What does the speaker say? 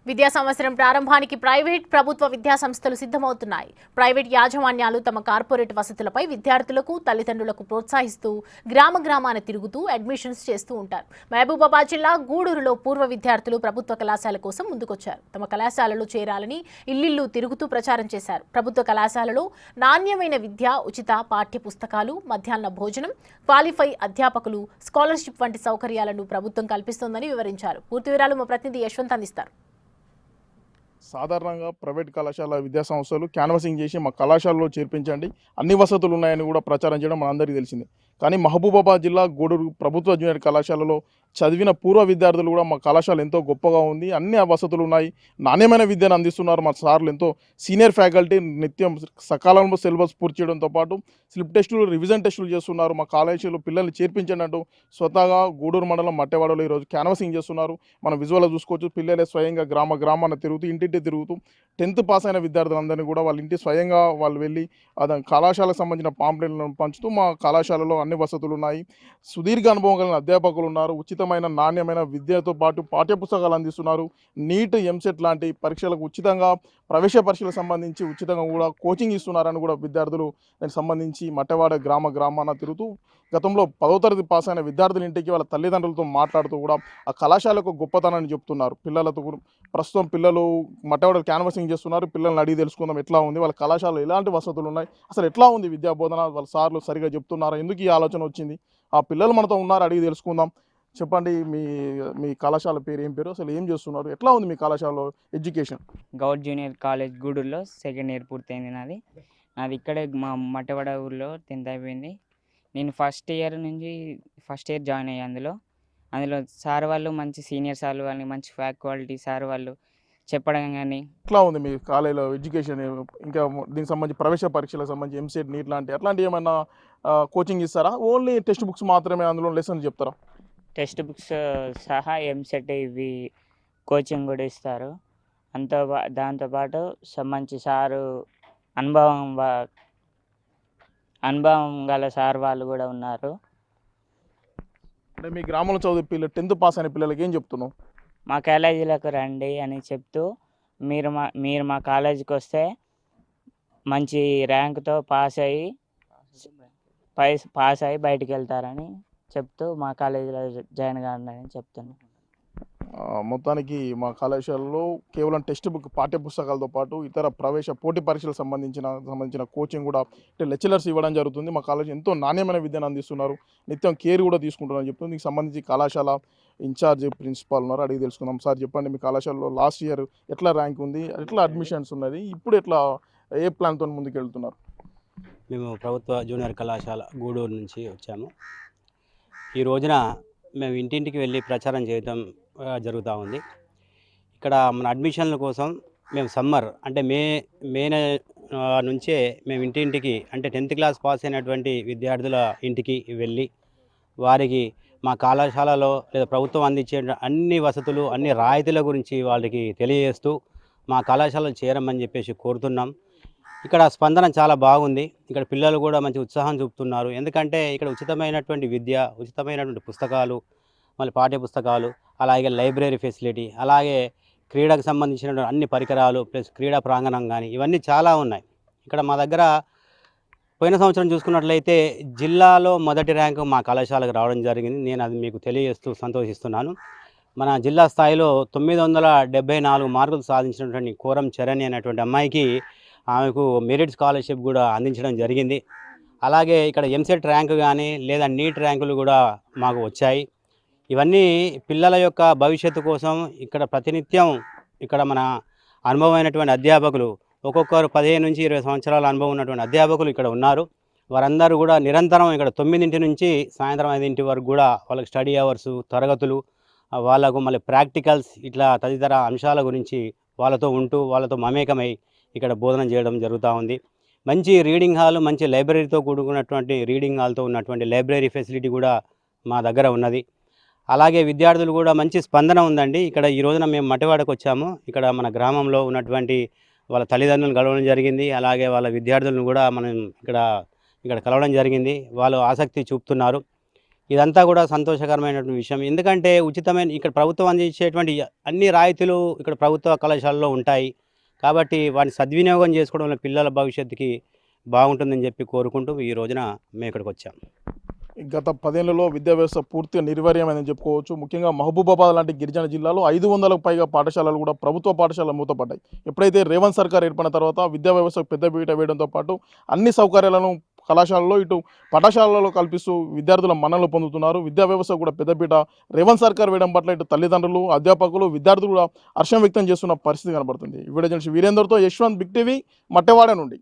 విద్యా సంవత్సరం ప్రారంభానికి ప్రైవేట్ ప్రభుత్వ విద్యా సంస్థలు సిద్ధమవుతున్నాయి. ప్రైవేట్ యాజమాన్యాలు తమ కార్పొరేట్ వసతులపై విద్యార్థులకు తల్లిదండ్రులకు ప్రోత్సహిస్తూ గ్రామాన తిరుగుతూ అడ్మిషన్స్ చేస్తూ ఉంటారు. మహబూబాబాద్ జిల్లా గూడూరులో పూర్వ విద్యార్థులు ప్రభుత్వ కళాశాల కోసం ముందుకొచ్చారు. తమ కళాశాలలో చేరాలని ఇల్లిల్లు తిరుగుతూ ప్రచారం చేశారు. ప్రభుత్వ కళాశాలలో నాణ్యమైన విద్య, ఉచిత పాఠ్య పుస్తకాలు, మధ్యాహ్న భోజనం, క్వాలిఫై అధ్యాపకులు, స్కాలర్షిప్ వంటి సౌకర్యాలను ప్రభుత్వం కల్పిస్తోందని వివరించారు. పూర్తి వివరాలు మా ప్రతినిధి యశ్వంత్ అందిస్తారు. సాధారణంగా ప్రైవేట్ కళాశాల విద్యా సంస్థలు క్యాన్వాసింగ్ చేసి మా కళాశాలలో చేర్పించండి, అన్ని వసతులు ఉన్నాయని కూడా ప్రచారం చేయడం మనందరికీ తెలిసింది. కానీ మహబూబాబాద్ జిల్లా గూడూరు ప్రభుత్వ జూనియర్ కళాశాలలో చదివిన పూర్వ విద్యార్థులు కూడా మా కళాశాల ఎంతో గొప్పగా ఉంది, అన్ని వసతులు ఉన్నాయి, నాణ్యమైన విద్యను అందిస్తున్నారు. మా సార్లు ఎంతో సీనియర్ ఫ్యాకల్టీ నిత్యం సకాలంలో సిలబస్ పూర్తి చేయడంతో పాటు స్లిప్ టెస్టులు, రివిజన్ టెస్టులు చేస్తున్నారు. మా కాలేజీలో పిల్లల్ని చేర్పించండి అంటూ స్వతహాగా గూడూరు మండలం మట్టెవాడలో ఈరోజు క్యాన్వాసింగ్ చేస్తున్నారు. మనం విజువల్ చూసుకోవచ్చు. పిల్లలే స్వయంగా గ్రామాన తిరుగుతూ ఇంటింటి తిరుగుతూ 10th పాస్ అయిన విద్యార్థులందరినీ కూడా వాళ్ళ ఇంటి స్వయంగా వాళ్ళు వెళ్ళి కళాశాలకు సంబంధించిన పాంప్లెట్లను పంచుతూ మా కళాశాలలో అన్ని వసతులు ఉన్నాయి, సుదీర్ఘ అనుభవం కలిగిన అధ్యాపకులు ఉన్నారు, ఉచితమైన నాణ్యమైన విద్యతో పాటు పాఠ్యపుస్తకాలు అందిస్తున్నారు. నీట్, ఎంసెట్ లాంటి పరీక్షలకు ఉచితంగా, ప్రవేశ పరీక్షలకు సంబంధించి ఉచితంగా కూడా కోచింగ్ ఇస్తున్నారని కూడా విద్యార్థులు దానికి సంబంధించి మట్టెవాడ గ్రామాన తిరుగుతూ గతంలో 10వ తరగతి పాస్ అయిన విద్యార్థుల ఇంటికి వాళ్ళ తల్లిదండ్రులతో మాట్లాడుతూ కూడా ఆ కళాశాలకు గొప్పతనాన్ని చెప్తున్నారు. పిల్లలతో ప్రస్తుతం పిల్లలు మట్టెవాడ క్యాన్వాసింగ్ చేస్తున్నారు. పిల్లల్ని అడిగి తెలుసుకుందాం ఎట్లా ఉంది, వాళ్ళ కళాశాలలో ఎలాంటి వసతులు ఉన్నాయి, అసలు ఎట్లా ఉంది విద్యా బోధన, వాళ్ళ సార్లు సరిగా చెప్తున్నారా, ఎందుకు ఈ ఆలోచన వచ్చింది, ఆ పిల్లలు మనతో ఉన్నారు, అడిగి తెలుసుకుందాం. చెప్పండి, మీ కళాశాల పేరు ఏం పేరు, అసలు ఏం చేస్తున్నారు, ఎట్లా ఉంది మీ కళాశాలలో ఎడ్యుకేషన్? గౌడ్ జూనియర్ కాలేజ్ గూడూరులో 2nd ఇయర్ పూర్తయింది. నాది ఇక్కడే మా మట్టెవాడ ఊర్లో 10th అయిపోయింది. నేను ఫస్ట్ ఇయర్ జాయిన్ అయ్యాను. అందులో సార్ వాళ్ళు మంచి సీనియర్ సార్ వాళ్ళు, మంచి ఫ్యాకల్టీ సార్ వాళ్ళు చెప్పడం కానీ. ఎట్లా ఉంది మీ కాలేజీలో ఎడ్యుకేషన్? ఇంకా దీనికి సంబంధించి ప్రవేశ పరీక్షలకు సంబంధించి ఎంసెట్, నీట్ అట్లాంటి ఏమైనా కోచింగ్ ఇస్తారా? ఓన్లీ టెక్స్ట్ బుక్స్ మాత్రమే అందులో లెసన్ చెప్తారా? టెక్స్ట్ బుక్స్ సహా ఎంసెట్ ఇవి కోచింగ్ కూడా ఇస్తారు. దాంతోపాటు మంచి సారు, అనుభవం గల సార్ వాళ్ళు కూడా ఉన్నారు. అంటే మీ గ్రామంలో చదివే పిల్లలు 10th పాస్ అయిన పిల్లలకి ఏం చెప్తున్నావు? మా కాలేజీలకు రండి అని చెప్తూ మీరు మా కాలేజీకి వస్తే మంచి ర్యాంక్తో పాస్ అయ్యి బయటికి వెళ్తారని చెప్తూ మా కాలేజీలో జాయిన్ కాండి అని చెప్తున్నాను. మొత్తానికి మా కళాశాలలో కేవలం టెక్స్ట్ బుక్, పాఠ్యపుస్తకాలతో పాటు ఇతర ప్రవేశ పోటీ పరీక్షలకు సంబంధించిన కోచింగ్ కూడా లెక్చరర్స్ ఇవ్వడం జరుగుతుంది. మా కాలేజీ ఎంతో నాణ్యమైన విద్యను అందిస్తున్నారు, నిత్యం కేర్ కూడా తీసుకుంటున్నారని చెప్తుంది. దీనికి సంబంధించి కళాశాల ఇన్ఛార్జ్ ప్రిన్సిపాల్ ఉన్నారు, అడిగి తెలుసుకుందాం. సార్ చెప్పండి, మీ కళాశాలలో లాస్ట్ ఇయర్ ఎట్లా ర్యాంక్ ఉంది, ఎట్లా అడ్మిషన్స్ ఉన్నది, ఇప్పుడు ఎట్లా ఏ ప్లాన్తో ముందుకు వెళ్తున్నారు? మేము ప్రభుత్వ జూనియర్ కళాశాల గూడూరు నుంచి వచ్చాము. ఈ రోజున మేము ఇంటింటికి వెళ్ళి ప్రచారం చేయడం జరుగుతూ ఉంది. ఇక్కడ మన అడ్మిషన్ల కోసం మేము సమ్మర్ అంటే మే నుంచే మేము ఇంటింటికి, అంటే 10th క్లాస్ పాస్ అయినటువంటి విద్యార్థుల ఇంటికి వెళ్ళి వారికి మా కళాశాలలో లేదా ప్రభుత్వం అందించే అన్ని వసతులు, అన్ని రాయితీల గురించి వాళ్ళకి తెలియజేస్తూ మా కళాశాలలో చేరమని చెప్పేసి కోరుతున్నాం. ఇక్కడ స్పందన చాలా బాగుంది. ఇక్కడ పిల్లలు కూడా మంచి ఉత్సాహం చూపుతున్నారు. ఎందుకంటే ఇక్కడ ఉచితమైనటువంటి విద్య, ఉచితమైనటువంటి పుస్తకాలు, మళ్ళీ పాఠ్య పుస్తకాలు, అలాగే లైబ్రరీ ఫెసిలిటీ, అలాగే క్రీడకు సంబంధించిన అన్ని పరికరాలు, ప్లస్ క్రీడా ప్రాంగణం కానీ ఇవన్నీ చాలా ఉన్నాయి. ఇక్కడ మా దగ్గర పోయిన సంవత్సరం చూసుకున్నట్లయితే జిల్లాలో మొదటి ర్యాంకు మా కళాశాలకు రావడం జరిగింది. నేను అది మీకు తెలియజేస్తూ సంతోషిస్తున్నాను. మన జిల్లా స్థాయిలో 974 మార్కులు సాధించినటువంటి కోరం చరణి అనేటువంటి అమ్మాయికి ఆమెకు మెరిట్ స్కాలర్షిప్ కూడా అందించడం జరిగింది. అలాగే ఇక్కడ ఎంసెట్ ర్యాంకు కానీ లేదా నీట్ ర్యాంకులు కూడా మాకు వచ్చాయి. ఇవన్నీ పిల్లల యొక్క భవిష్యత్తు కోసం ఇక్కడ ప్రతినిత్యం ఇక్కడ మన అనుభవమైనటువంటి అధ్యాపకులు, ఒక్కొక్కరు 15 నుంచి 20 సంవత్సరాల అనుభవం ఉన్నటువంటి అధ్యాపకులు ఇక్కడ ఉన్నారు. వారందరూ కూడా నిరంతరం ఇక్కడ 9 నుంచి సాయంత్రం 5 వరకు కూడా వాళ్ళకి స్టడీ అవర్స్, తరగతులు, వాళ్ళకు మళ్ళీ ప్రాక్టికల్స్, ఇట్లా తదితర అంశాల గురించి వాళ్ళతో ఉంటూ వాళ్ళతో మమేకమై ఇక్కడ బోధన చేయడం జరుగుతూ ఉంది. మంచి రీడింగ్ హాల్, మంచి లైబ్రరీతో కూడుకున్నటువంటి రీడింగ్ హాల్తో ఉన్నటువంటి లైబ్రరీ ఫెసిలిటీ కూడా మా దగ్గర ఉన్నది. అలాగే విద్యార్థులు కూడా మంచి స్పందన ఉందండి. ఇక్కడ ఈ రోజున మేము మట్టెవాడకు వచ్చాము. ఇక్కడ మన గ్రామంలో ఉన్నటువంటి వాళ్ళ తల్లిదండ్రులను కలవడం జరిగింది. అలాగే వాళ్ళ విద్యార్థులను కూడా మనం ఇక్కడ కలవడం జరిగింది. వాళ్ళు ఆసక్తి చూపుతున్నారు. ఇదంతా కూడా సంతోషకరమైనటువంటి విషయం. ఎందుకంటే ఉచితమైన ఇక్కడ ప్రభుత్వం అందించేటువంటి అన్ని రాయితీలు ఇక్కడ ప్రభుత్వ కళాశాలలో ఉంటాయి. కాబట్టి వాటిని సద్వినియోగం చేసుకోవడం వల్ల పిల్లల భవిష్యత్తుకి బాగుంటుందని చెప్పి కోరుకుంటూ ఈ రోజున మేము ఇక్కడికి వచ్చాం. గత 10 ఏళ్లలో విద్యా వ్యవస్థ పూర్తిగా నిర్వీర్యమైందని చెప్పుకోవచ్చు. ముఖ్యంగా మహబూబాబాద్ లాంటి గిరిజన జిల్లాలో 500లకు పైగా పాఠశాలలు కూడా ప్రభుత్వ పాఠశాలలు మూతపడ్డాయి. ఎప్పుడైతే రేవంత్ సర్కార్ ఏర్పడిన తర్వాత విద్యా వ్యవస్థకు పెద్దపీట వేయడంతో పాటు అన్ని సౌకర్యాలను కళాశాలలో ఇటు పాఠశాలలో కల్పిస్తూ విద్యార్థుల మన్ననలు పొందుతున్నారు. విద్యా వ్యవస్థ కూడా పెద్దపీట రేవంత్ సర్కార్ వేయడం పట్ల ఇటు తల్లిదండ్రులు, అధ్యాపకులు, విద్యార్థులు కూడా హర్షం వ్యక్తం చేస్తున్న పరిస్థితి కనబడుతుంది. వీడియో జర్నలిస్ట్ వీరేందర్తో యశ్వంత్, బిగ్ టీవీ, మట్టెవాడ నుండి.